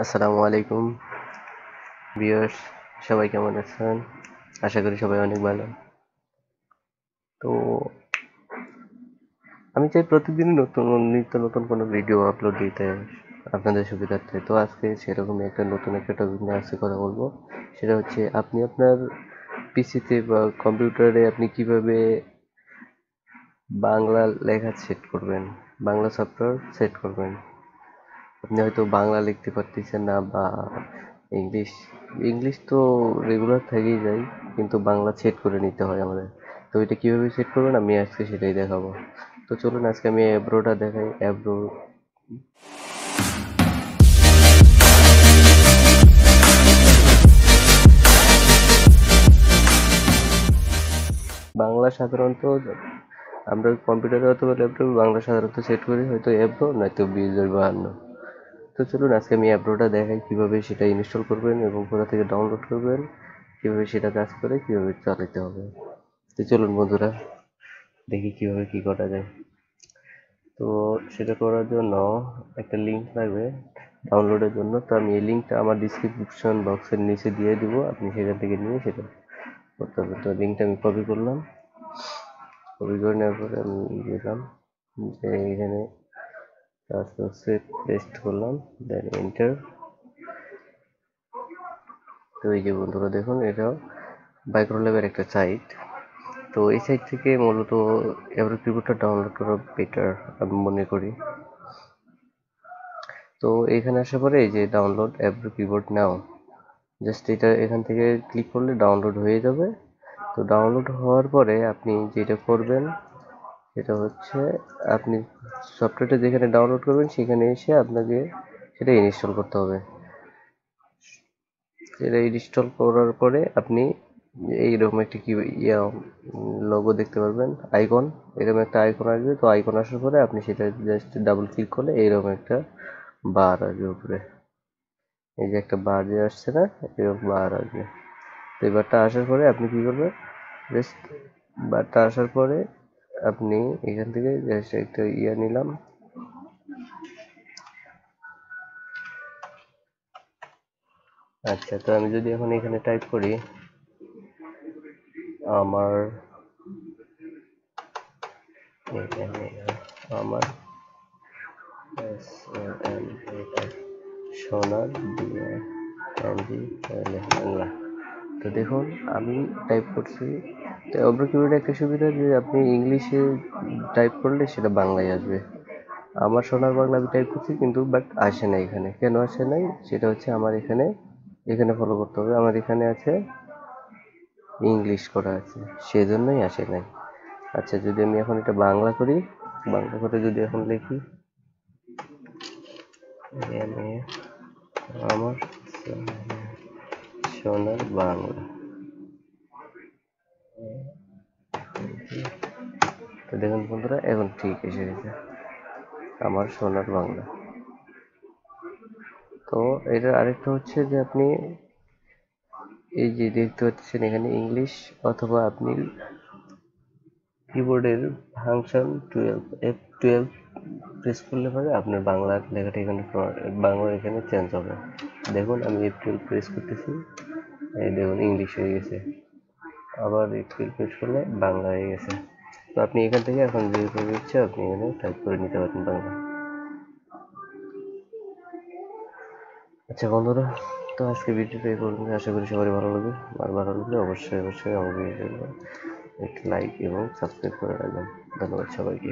আসসালামু আলাইকুম ভিউয়ার্স, সবাই কেমন আছেন? আশা করি সবাই অনেক ভালো। তো আমি চাই প্রতিদিন নিত্য নতুন কোনো ভিডিও আপলোড দিতে আপনাদের সুবিধার্থে। তো আজকে সেরকমই নতুন একটা টপিক নিয়ে আজকে কথা বলবো। সেটা হচ্ছে আপনি আপনার পিসিতে বা কম্পিউটারে আপনি কিভাবে বাংলা লেখা সেট করবেন, বাংলা সফটওয়্যার সেট করবেন। আপনি হয়তো বাংলা লিখতে পারতেছেন না বা ইংলিশ ইংলিশ তো রেগুলার থেকেই যায়, কিন্তু বাংলা সেট করে নিতে হয় আমাদের। তো এটা কিভাবে সেট করবেন আমি আজকে সেটাই দেখাবো। তো চলুন আজকে আমি অ্যাব্রোটা দেখাই। অ্যাব্রো বাংলা সাধারণত আমরা কম্পিউটারে অথবা ল্যাপটপে বাংলা সাধারণত সেট করি হয়তো অ্যাব্রো নয়তো 2052। তো চলুন আজকে আমি অ্যাব্রোটা দেখাই কিভাবে সেটা ইনস্টল করবেন এবং কোথা থেকে ডাউনলোড করবেন, কিভাবে সেটা কাজ করে, কিভাবে চালাতে হবে। তো চলুন বন্ধুরা, দেখি কিভাবে কি করা যায়। তো সেটা করার জন্য একটা লিঙ্ক লাগবে ডাউনলোডের জন্য। তো আমি এই লিঙ্কটা আমার ডিসক্রিপশন বক্সের নিচে দিয়ে দিব, আপনি সেখান থেকে নিয়ে সেটা করতে হবে। তো লিঙ্কটা আমি কপি করলাম, কপি করে নেওয়ার পরে আমি দিলাম যে এখানে কাজ হচ্ছে, পেস্ট করলাম, দেন এন্টার। তো এই যে বন্ধুরা দেখুন, এটা মাইক্রোল্যাবের একটা সাইট। তো এই সাইট থেকে মূলত অ্যাভ্রো কিবোর্ডটা ডাউনলোড করা বেটার আমি মনে করি। তো এখানে আসার পরে এই যে ডাউনলোড অ্যাভ্রো কিবোর্ড নাও, জাস্ট এটা এখান থেকে ক্লিক করলে ডাউনলোড হয়ে যাবে। তো ডাউনলোড হওয়ার পরে আপনি যেটা করবেন সেটা হচ্ছে, আপনি সফটওয়্যারটা যেখানে ডাউনলোড করবেন সেখানে এসে আপনাকে সেটা ইনস্টল করতে হবে। সেটা ইনস্টল করার পরে আপনি এইরকম একটা কি লোগো দেখতে পারবেন, আইকন, এরকম একটা আইকন আসবে। তো আইকন আসার পরে আপনি সেটা জাস্ট ডাবল ক্লিক করলে এইরকম একটা বার আসবে উপরে। এই যে একটা বার যে আসছে না, এরকম বার আসবে। তো এই বারটা আসার পরে আপনি কি করবেন, জাস্ট বারটা আসার পরে আপনি এখান থেকে জাস্ট একটা নিলাম। আচ্ছা, তো আমি যদি এখন এখানে টাইপ করি আমার আমার সোনার বাংলা। তো দেখুন আমি টাইপ করছি। তো অ্যাভ্রো কিবোর্ডের একটা সুবিধা যে আপনি ইংলিশে টাইপ করলে সেটা বাংলায় আসবে। আমার সোনার বাংলা আমি টাইপ করছি কিন্তু বাট আসে না এখানে। কেন আসে নাই সেটা হচ্ছে আমার এখানে এখানে ফলো করতে হবে। আমার এখানে আছে ইংলিশ করা আছে, সেজন্যই আসে নাই। আচ্ছা, যদি আমি এখন এটা বাংলা করি, বাংলা করে যদি এখন লিখি আমার সোনার বাংলা, তো দেখুন বন্ধুরা এখন ঠিক এসে গেছে আমার সোনার বাংলা। তো এটার আরেকটা হচ্ছে যে আপনি এই যে দেখতে পাচ্ছেন এখানে ইংলিশ, অথবা আপনি কিবোর্ডের ফাংশন 12 প্রেস করলে পরে আপনার বাংলার লেখাটা এখানে বাংলা এখানে চেঞ্জ হবে। দেখুন আমি F12 প্রেস করতেছি, এই দেখুন ইংলিশ হয়ে গেছে। আবার F12 প্রেস করলে বাংলা হয়ে গেছে। তো আপনি এখান থেকে এখন যেভাবে ইচ্ছে আপনি এখানে টাইপ করে নিতে পারেন বাংলা। আচ্ছা বন্ধুরা, তো আজকে ভিডিওটা এই পর্যন্ত। আশা করি সবারই ভালো লাগবে। আর ভালো লাগলে অবশ্যই অবশ্যই আমার ভিডিওটা একটি লাইক এবং সাবস্ক্রাইব করে রাখবেন। ধন্যবাদ সবাইকে।